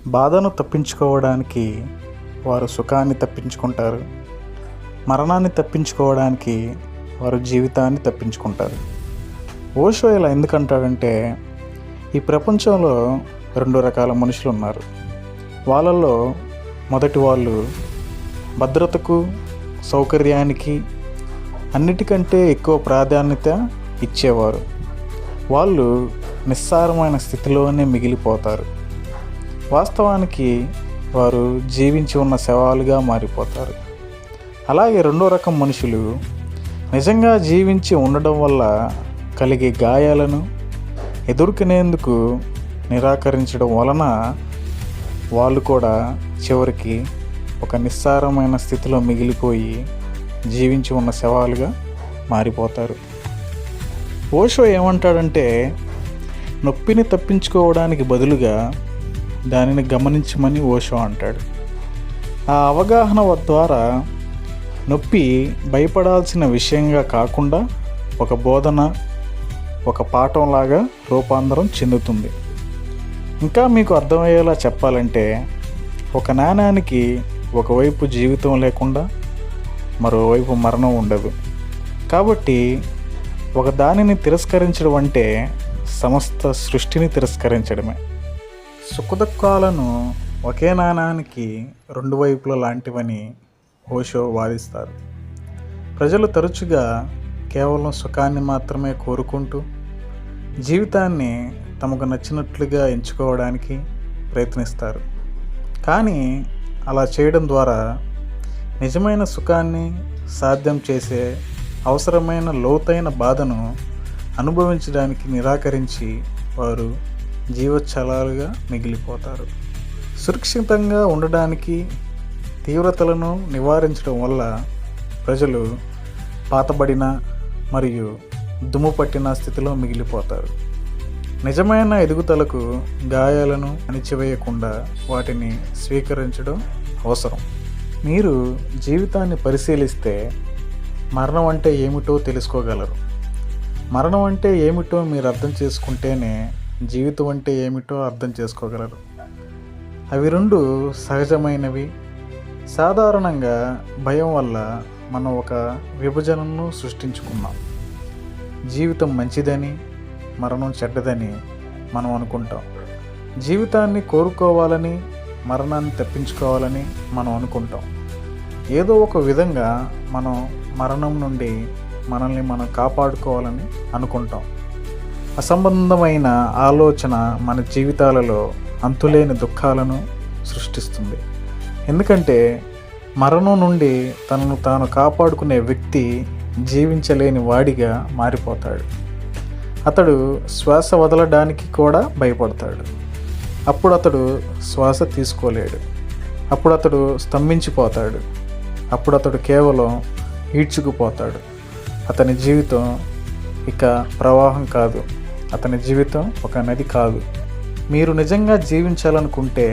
బాధను తప్పించుకోవడానికి వారు సుఖాన్ని తప్పించుకుంటారు. మరణాన్ని తప్పించుకోవడానికి వారు జీవితాన్ని తప్పించుకుంటారు. ఓషో ఇలా ఎందుకంటాడంటే, ఈ ప్రపంచంలో 2 రకాల మనుషులు ఉన్నారు. వాళ్ళల్లో మొదటి వాళ్ళు భద్రతకు, సౌకర్యానికి అన్నిటికంటే ఎక్కువ ప్రాధాన్యత ఇచ్చేవారు. వాళ్ళు నిస్సారమైన స్థితిలోనే మిగిలిపోతారు. వాస్తవానికి వారు జీవించి ఉన్న శవాలుగా మారిపోతారు. అలాగే 2వ రకం మనుషులు నిజంగా జీవించి ఉండడం వల్ల కలిగే గాయాలను ఎదుర్కొనేందుకు నిరాకరించడం వలన వాళ్ళు కూడా చివరికి ఒక నిస్సారమైన స్థితిలో మిగిలిపోయి జీవించి ఉన్న శవాలుగా మారిపోతారు. ఓషో ఏమంటాడంటే, నొప్పిని తప్పించుకోవడానికి బదులుగా దానిని గమనించమని ఓషో అంటాడు. ఆ అవగాహన ద్వారా నొప్పి భయపడాల్సిన విషయంగా కాకుండా ఒక బోధన, ఒక పాఠంలాగా రూపాంతరం చెందుతుంది. ఇంకా మీకు అర్థమయ్యేలా చెప్పాలంటే, ఒక నాణానికి ఒకవైపు జీవితం లేకుండా మరోవైపు మరణం ఉండదు. కాబట్టి ఒక దానిని తిరస్కరించడం అంటే సమస్త సృష్టిని తిరస్కరించడమే. సుఖదుఖాలను ఒకే నాణానికి 2 వైపుల లాంటివని ఓషో వాదిస్తారు. ప్రజలు తరచుగా కేవలం సుఖాన్ని మాత్రమే కోరుకుంటూ జీవితాన్ని తమకు నచ్చినట్లుగా ఎంచుకోవడానికి ప్రయత్నిస్తారు. కానీ అలా చేయడం ద్వారా నిజమైన సుఖాన్ని సాధ్యం చేసే అవసరమైన లోతైన బాధను అనుభవించడానికి నిరాకరించి వారు జీవోత్సలాలుగా మిగిలిపోతారు. సురక్షితంగా ఉండడానికి తీవ్రతలను నివారించడం వల్ల ప్రజలు పాతబడిన మరియు దుమ్ము పట్టిన స్థితిలో మిగిలిపోతారు. నిజమైన ఎదుగుదలకు గాయాలను అణిచివేయకుండా వాటిని స్వీకరించడం అవసరం. మీరు జీవితాన్ని పరిశీలిస్తే మరణం అంటే ఏమిటో తెలుసుకోగలరు. మరణం అంటే ఏమిటో మీరు అర్థం చేసుకుంటేనే జీవితం అంటే ఏమిటో అర్థం చేసుకోగలరు. అవి 2 సహజమైనవి. సాధారణంగా భయం వల్ల మనం ఒక విభజనను సృష్టించుకున్నాం. జీవితం మంచిదని, మరణం చెడ్డదని మనం అనుకుంటాం. జీవితాన్ని కోరుకోవాలని, మరణాన్ని తప్పించుకోవాలని మనం అనుకుంటాం. ఏదో ఒక విధంగా మనం మరణం నుండి మనల్ని మనం కాపాడుకోవాలని అనుకుంటాం. అసంబంధమైన ఆలోచన మన జీవితాలలో అంతులేని దుఃఖాలను సృష్టిస్తుంది. ఎందుకంటే మరణం నుండి తనను తాను కాపాడుకునే వ్యక్తి జీవించలేని వాడిగా మారిపోతాడు. అతడు శ్వాస వదలడానికి కూడా భయపడతాడు. అప్పుడు అతడు శ్వాస తీసుకోలేడు. అప్పుడు అతడు స్తంభించిపోతాడు. అప్పుడు అతడు కేవలం ఈడ్చుకుపోతాడు. అతని జీవితం ఇక ప్రవాహం కాదు. అతని జీవితం ఒక నది కాదు. మీరు నిజంగా జీవించాలనుకుంటే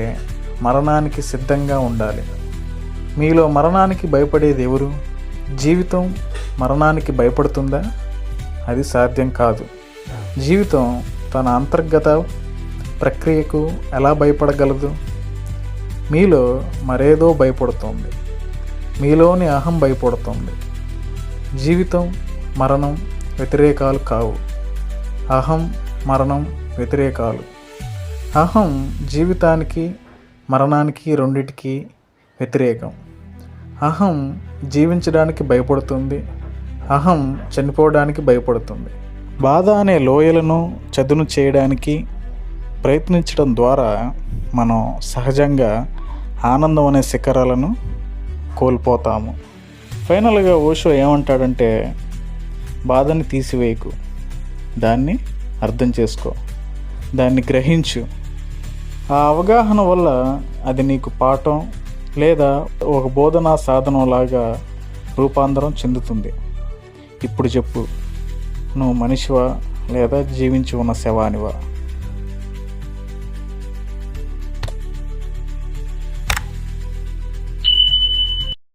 మరణానికి సిద్ధంగా ఉండాలి. మీలో మరణానికి భయపడేది ఎవరు? జీవితం మరణానికి భయపడుతుందా? అది సాధ్యం కాదు. జీవితం తన అంతర్గత ప్రక్రియకు ఎలా భయపడగలదు? మీలో మరేదో భయపడుతోంది. మీలోని అహం భయపడుతోంది. జీవితం, మరణం వ్యతిరేకాలు కావు. అహం, మరణం వ్యతిరేకాలు. అహం జీవితానికి, మరణానికి రెండిటికి వ్యతిరేకం. అహం జీవించడానికి భయపడుతుంది. అహం చనిపోవడానికి భయపడుతుంది. బాధ అనే లోయలను చదును చేయడానికి ప్రయత్నించడం ద్వారా మనం సహజంగా ఆనందం అనే శిఖరాలను కోల్పోతాము. ఫైనల్గా ఓషో ఏమంటాడంటే, బాధని తీసివేయకు, దాన్ని అర్థం చేసుకో, దాన్ని గ్రహించు. ఆ అవగాహన వల్ల అది నీకు పాఠం లేదా ఒక బోధనా సాధనంలాగా రూపాంతరం చెందుతుంది. ఇప్పుడు చెప్పు, నువ్వు మనిషివా లేదా జీవించి ఉన్న శవానివా?